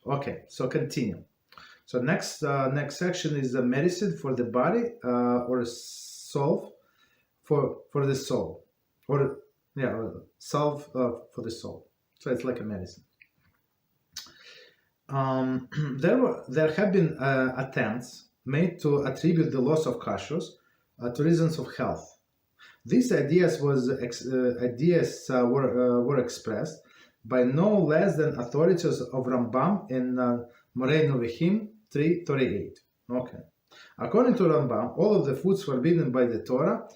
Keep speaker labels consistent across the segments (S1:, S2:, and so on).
S1: Okay, so continue. So next section is the medicine for the body, or salve for the soul, or salve for the soul. So it's like a medicine. There have been attempts made to attribute the loss of kashrut to reasons of health. These ideas were expressed by no less than authorities of Rambam in Moreh Novechim 3:38. Okay. According to Rambam, all of the foods forbidden by the Torah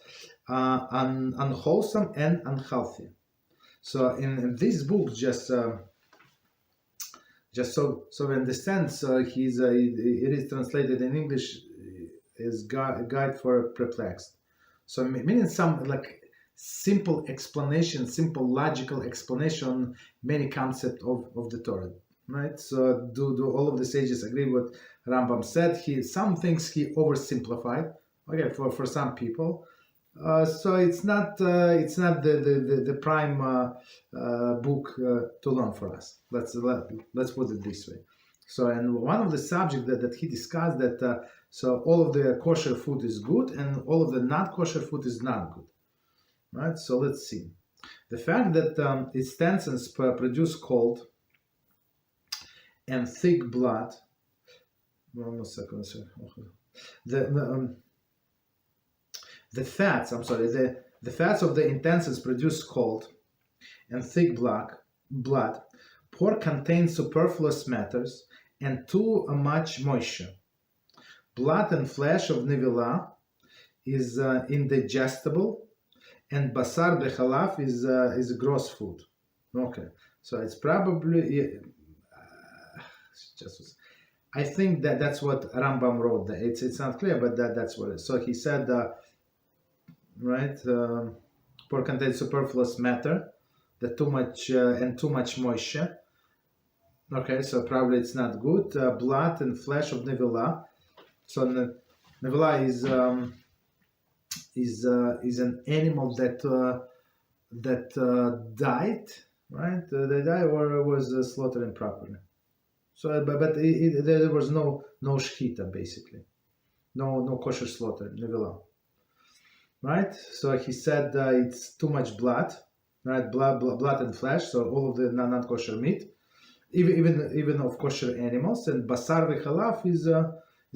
S1: are unwholesome and unhealthy. So in this book, just so we understand, so it is translated in English as guide for perplexed. So meaning some like simple explanation, simple logical explanation, many concepts of the Torah, right? So do all of the sages agree with Rambam said? Some things he oversimplified, okay, for some people. So it's not the prime book to learn for us. Let's put it this way. So, and one of the subjects that he discussed that so all of the kosher food is good and all of the not kosher food is not good, right? So let's see. The fact that its intestines produce cold and thick blood. One second. The fats of the intestines produce cold and thick blood. Pork contains superfluous matters and too much moisture. Blood and flesh of nevilah is indigestible, and basar bechalav is a gross food. Okay, so it's probably I think that's what Rambam wrote. It's not clear, but that's what it is. So he said, right? Pork contains superfluous matter, too much moisture. Okay, so probably it's not good. Blood and flesh of nevilah. So nevilah is an animal that died, right? They died or was slaughtered improperly. So, but there was no shechita basically, no kosher slaughter nevilah, right? So he said it's too much blood, right? Blood and flesh. So all of the non kosher meat. Even of kosher animals, and basar v'chalav is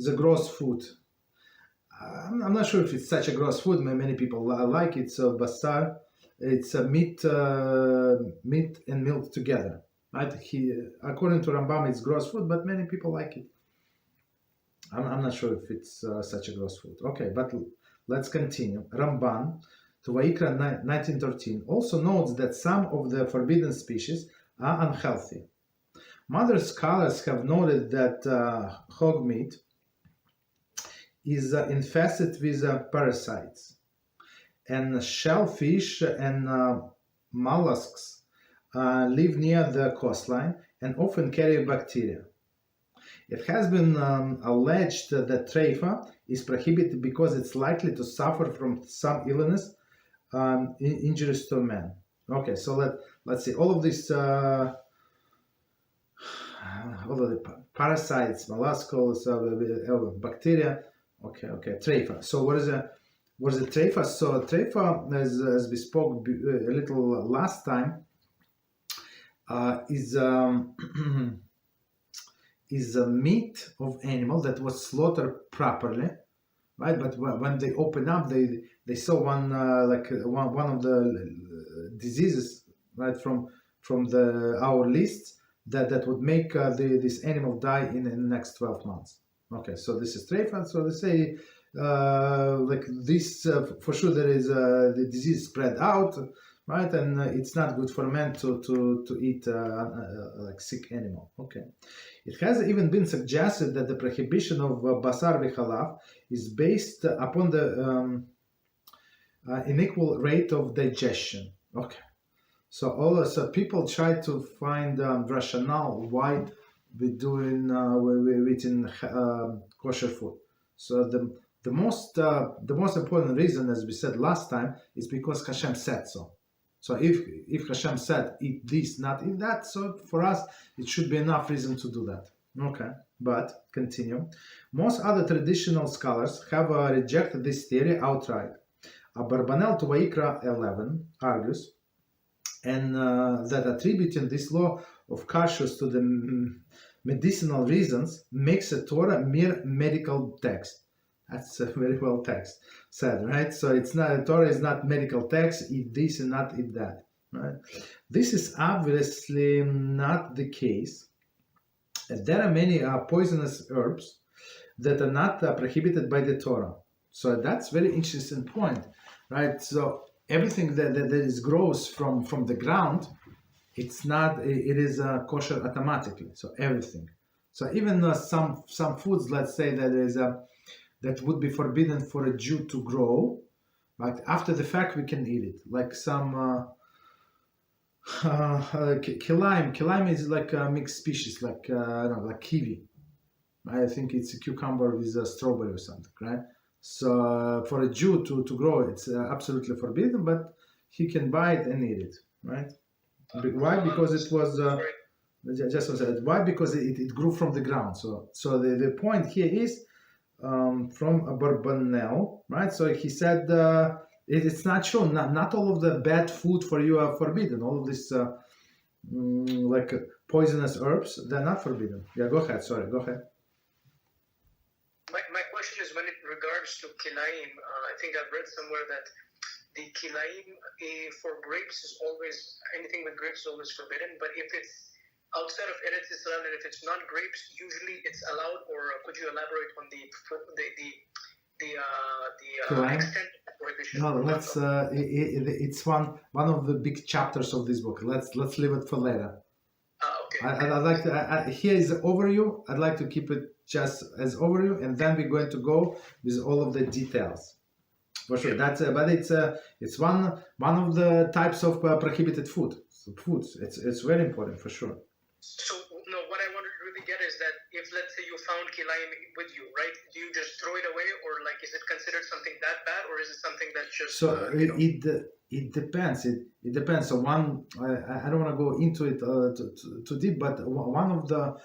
S1: a gross food. I'm not sure if it's such a gross food. Many people like it. So basar, it's a meat and milk together, right? According to Rambam, it's gross food, but many people like it. I'm not sure if it's such a gross food. Okay, but let's continue. Ramban, to Vayikra 1913, also notes that some of the forbidden species are unhealthy. Modern scholars have noted that hog meat is infested with parasites, and shellfish and mollusks live near the coastline and often carry bacteria. It has been alleged that treif is prohibited because it's likely to suffer from some illness injurious to man. Okay, so let's see all of this. All of the parasites, mollusks, bacteria. Okay, treif. So what is the treif? So treif, as we spoke a little last time, is a meat of animal that was slaughtered properly, right? But when they open up, they saw one of the diseases, right, from our lists. That would make this animal die in the next 12 months. Okay, so this is treif. So they say like this for sure there is the disease spread out, right? And it's not good for men to eat like sick animal. Okay, it has even been suggested that the prohibition of basar v'chalav is based upon the unequal rate of digestion. Okay. So people try to find rationale why we're eating kosher food. So the most important reason, as we said last time, is because HaShem said so. So if Hashem said eat this, not eat that, so for us it should be enough reason to do that. Okay, but continue. Most other traditional scholars have rejected this theory outright. Barbanel to Vaikra 11 argues, and that attributing this law of kashrut to the medicinal reasons makes a Torah mere medical text. That's a very well text said, right? So it's not, Torah is not medical text, eat this and not eat that, right? This is obviously not the case. There are many poisonous herbs that are not prohibited by the Torah. So that's very interesting point, right? So everything that is grows from the ground, it's not, it is kosher automatically. So everything. So even some foods, let's say that would be forbidden for a Jew to grow, but after the fact we can eat it. Like some kilaim. Kilaim is like a mixed species, like I don't know, like kiwi. I think it's a cucumber with a strawberry or something, right? So for a Jew to grow, it's absolutely forbidden, but he can buy it and eat it, right? Why? Because it was why? Because it grew from the ground. So the point here is from Barbanel, right? So he said it's not true. Not all of the bad food for you are forbidden. All of this like poisonous herbs, they're not forbidden. Yeah, go ahead. Sorry, go ahead.
S2: My question is when it regards to kilaim. I think I've read somewhere that the kilaim for grapes is always, anything with grapes is always forbidden. But if it's outside of Eretz Israel and if it's not grapes, usually it's allowed. Or could you elaborate on the extent of prohibition?
S1: No, let's. It's one of the big chapters of this book. Let's leave it for later.
S2: Okay.
S1: I'd like to. Here is the overview. I'd like to keep it just as overview, and then we're going to go with all of the details. For sure, that's. But it's one of the types of prohibited foods. It's very important for sure.
S2: So no, what I wanted to really get is that if let's say you found kilaim with you, right? Do you just throw it away, or like is it considered something that bad, or is it something that's just?
S1: So it depends. It depends. So one, I don't want to go into it too deep, but one of the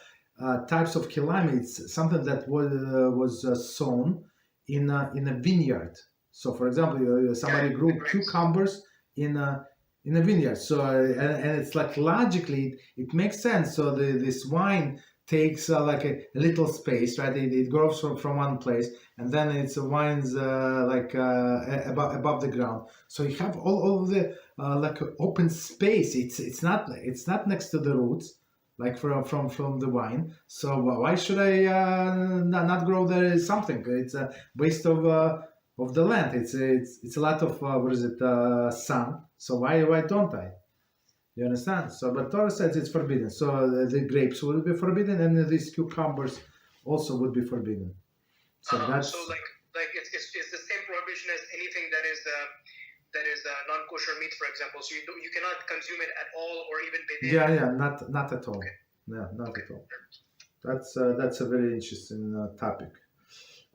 S1: types of kilaim, it's something that was sown in a vineyard. So for example, somebody grew cucumbers in a vineyard. So and it's like logically it makes sense. So this wine takes like a little space, right? It grows from one place, and then it's wines like above the ground. So you have all of the like open space. It's not next to the roots, like from the wine. So why should I not grow there something? It's a waste of the land. It's a lot of sun. So why don't I? You understand? So, but Torah says it's forbidden. So the grapes will be forbidden, and these cucumbers also would be forbidden. So that's
S2: so like it's the same prohibition as anything that is non-kosher meat, for example. So you cannot consume it at all, or even bidin.
S1: Yeah, not at all. Okay. Yeah, not at all. That's a very interesting topic.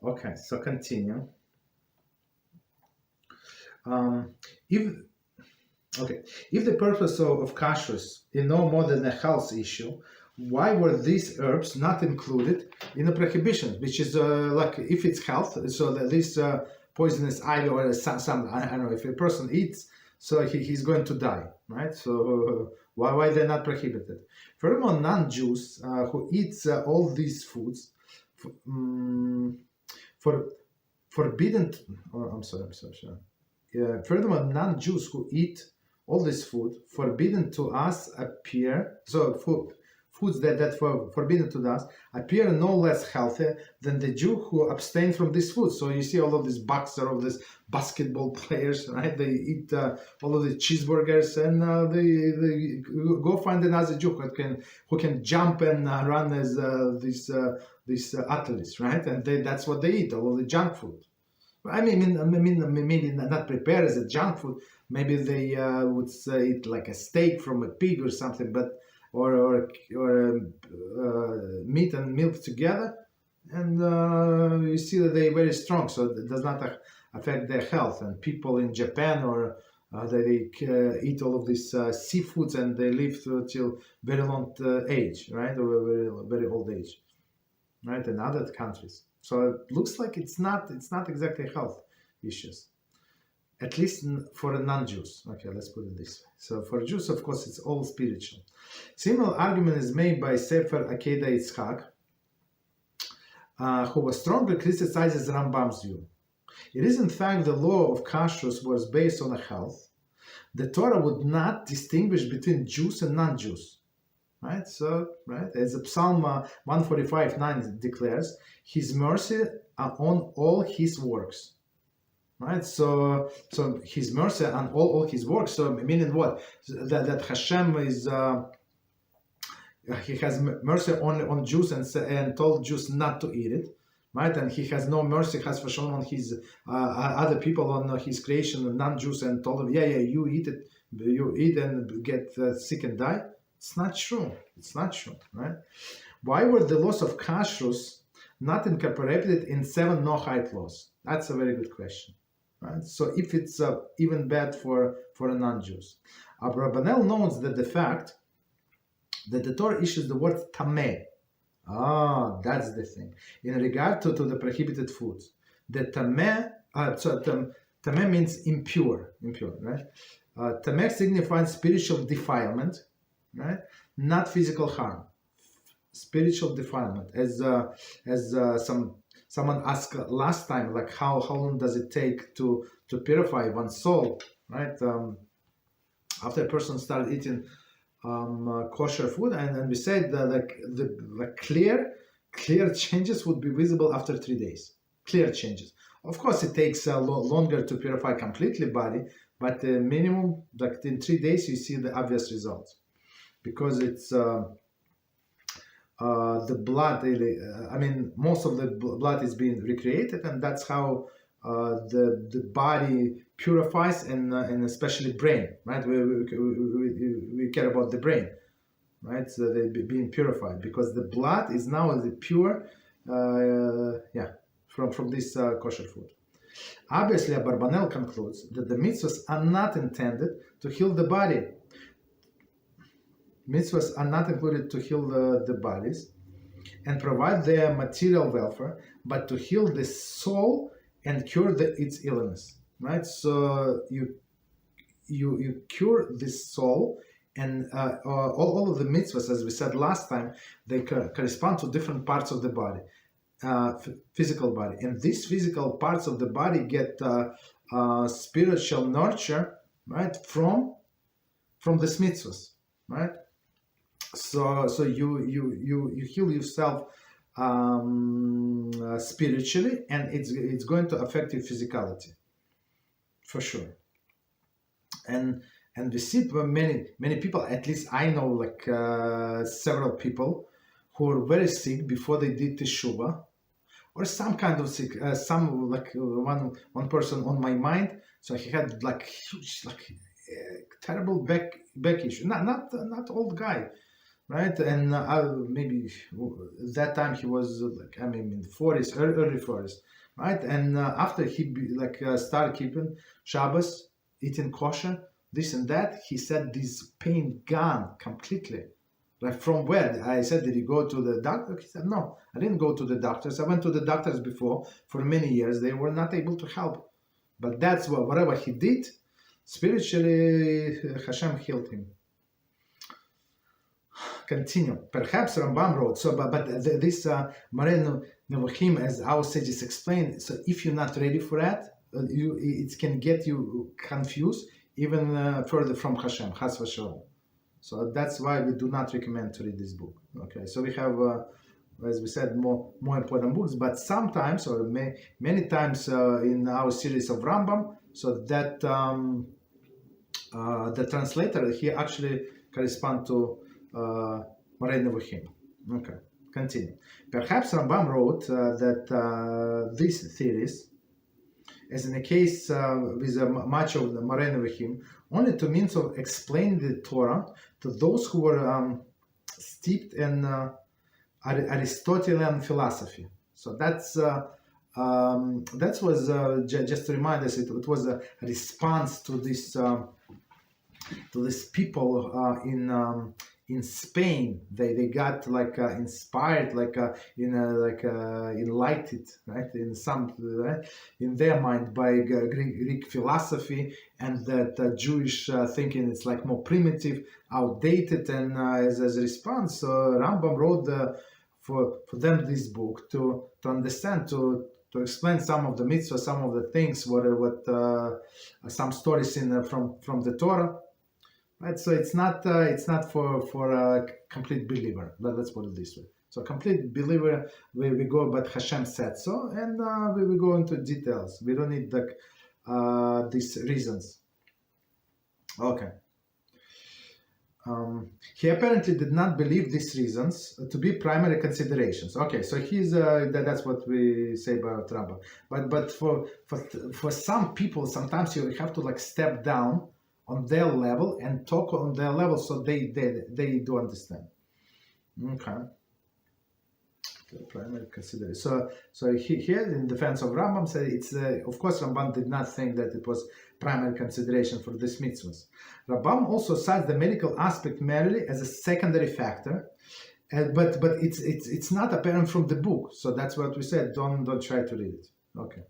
S1: Okay, so continue. If the purpose of kashrut is no more than a health issue, why were these herbs not included in the prohibition? Which is like if it's health, so that this poisonous ivy or some I don't know, if a person eats, so he's going to die, right? So why they're not prohibited? Furthermore, non-Jews who eats all these foods forbidden. I'm sorry. Furthermore, non-Jews who eat all this food forbidden to us appear, so foods that were forbidden to us appear no less healthy than the Jew who abstain from this food. So you see all of these boxers, all of these basketball players, right? They eat all of the cheeseburgers, and they go find another Jew who can jump and run as these athletes, right? And that's what they eat, all of the junk food. I mean, maybe not prepared as a junk food. Maybe they would eat like a steak from a pig or something, but or meat and milk together, and you see that they're very strong. So it does not affect their health. And people in Japan or They eat all of these seafoods, and they live till very long age, right, or very very old age, right, in other countries. So it looks like it's not exactly health issues, at least for non-Jews. Okay, let's put it this way. So for Jews, of course, it's all spiritual. Similar argument is made by Sefer Akeda Yitzchak, who was strongly criticizes Rambam's view. It is in fact the law of Kashrut was based on a health. The Torah would not distinguish between Jews and non-Jews. Right? So, right, as Psalm 145:9 declares, His mercy are on all His works. Right? So His mercy on all His works. So meaning what? That HaShem is He has mercy on Jews and told Jews not to eat it. Right, and He has no mercy, has for shown on His other people, on His creation, non-Jews, and told them, yeah, you eat it, you eat and get sick and die. It's not true. It's not true, right? Why were the laws of Kashrut not incorporated in 7 Noahide laws? That's a very good question, right? So if it's even bad for non-Jews, Abravanel notes that the fact that the Torah issues the word tameh. That's the thing. In regard to the prohibited foods, the tameh, tameh means impure, right? Tameh signifies spiritual defilement, right? Not physical harm. Spiritual defilement. As someone asked last time, like how long does it take to purify one's soul, right? After a person started eating kosher food, and we said that the clear changes would be visible after 3 days. Clear changes. Of course, it takes longer to purify completely body, but the minimum, like in 3 days, you see the obvious results, because it's the blood. Most of the blood is being recreated, and that's how the body purifies, and especially brain, right? We care about the brain, right? So they're being purified because the blood is now the pure, from this kosher food. Obviously, Abarbanel concludes that the mitzvahs are not intended to heal the body. Mitzvahs are not included to heal the bodies and provide their material welfare, but to heal the soul and cure its illness. Right, so you cure this soul, and all of the mitzvahs, as we said last time, they correspond to different parts of the body, physical body, and these physical parts of the body get spiritual nurture, right, from these mitzvahs, right. So you heal yourself spiritually, and it's going to affect your physicality. For sure, and we see many people. At least I know, like several people who were very sick before they did teshuvah, or some kind of sick. Some like one person on my mind. So he had like huge, terrible back issue. Not old guy, right? And maybe that time he was in the 40s, early 40s. Right, and after he started keeping Shabbos, eating kosher, this and that, he said this pain gone completely. Like from where? I said, did you go to the doctor? He said, no, I didn't go to the doctors. I went to the doctors before for many years. They were not able to help. But that's whatever he did, spiritually, HaShem healed him. Continue. Perhaps Rambam wrote, this Moreh Nevuchim, as our sages explain, so if you're not ready for that, it can get you confused even further from HaShem, Chas v'Shalom. So that's why we do not recommend to read this book. Okay, so we have, as we said, more important books, but sometimes, or many times in our series of Rambam, so that the translator, he actually corresponds to Moreh Nevuchim. Okay, continue. Perhaps Rambam wrote that these theories, as in the case with much of the Moreh Nevuchim, only to means of explain the Torah to those who were steeped in Aristotelian philosophy. So that's that was just to remind us. It was a response to this people in Spain. They got like inspired, like enlightened, right? In their mind by Greek philosophy, and that Jewish thinking is like more primitive, outdated, and as a response, Rambam wrote for them this book to understand, to explain some of the mitzvah, some of the things, what some stories from the Torah. Right, so it's not for a complete believer. Let's put it this way. So complete believer, we go, but HaShem said so, and we go into details. We don't need these reasons. Okay. He apparently did not believe these reasons to be primary considerations. Okay, so that's what we say about Rabbi. But for some people, sometimes you have to like step down on their level and talk on their level, so they do understand. Okay. The primary consideration. So here in defense of Rambam said it's of course Rambam did not think that it was primary consideration for this mitzvahs. Rambam also cites the medical aspect merely as a secondary factor, but it's not apparent from the book. So that's what we said. Don't try to read it. Okay.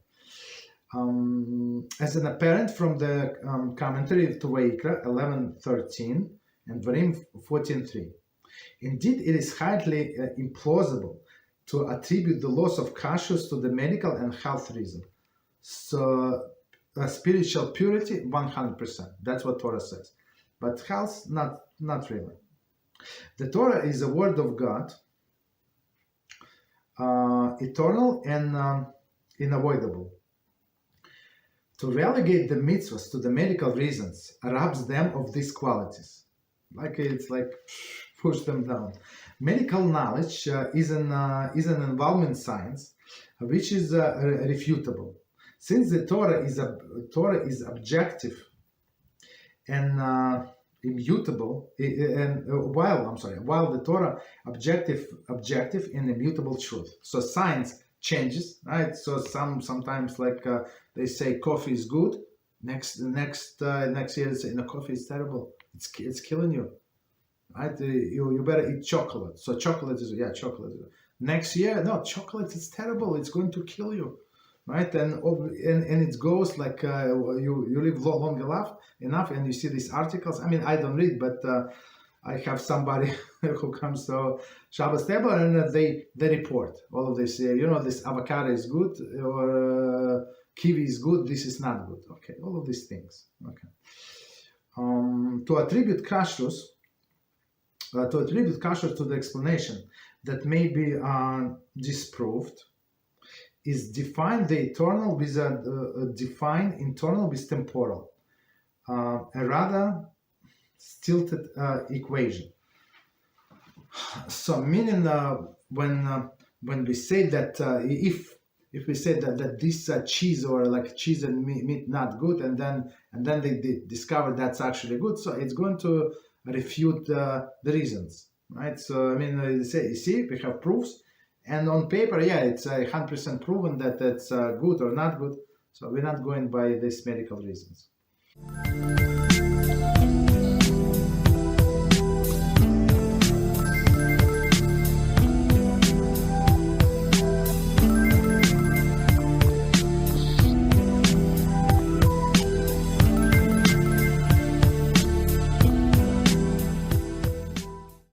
S1: As an apparent from the commentary to Vayikra 11:13 and Dvarim 14:3. Indeed, it is highly implausible to attribute the loss of kashrut to the medical and health reason. So, spiritual purity, 100%. That's what Torah says. But health, not really. The Torah is a word of God, eternal and unavoidable. To relegate the mitzvahs to the medical reasons robs them of these qualities. It's like push them down. Medical knowledge is an involvement science, which is refutable. Since the Torah is objective and immutable, while the Torah objective and immutable truth. So science changes, right? So sometimes like they say coffee is good. Next year they say no, coffee is terrible. It's killing you. Right? You better eat chocolate. So chocolate is chocolate. Next year, no, chocolate is terrible. It's going to kill you. Right? And it goes like you live long enough, and you see these articles. I mean, I don't read, but I have somebody who comes to Shabbos table, and they report all of this. This avocado is good, or kiwi is good. This is not good. Okay, all of these things. Okay. To attribute kashrut to the explanation that may be disproved is define the eternal with define internal with temporal, a rather stilted equation. So meaning when we say that if we say that this cheese or like cheese and meat not good, and then they discover that's actually good, so it's going to refute the reasons, right? So I mean, you see, we have proofs, and on paper, it's 100% proven that it's good or not good. So we're not going by these medical reasons.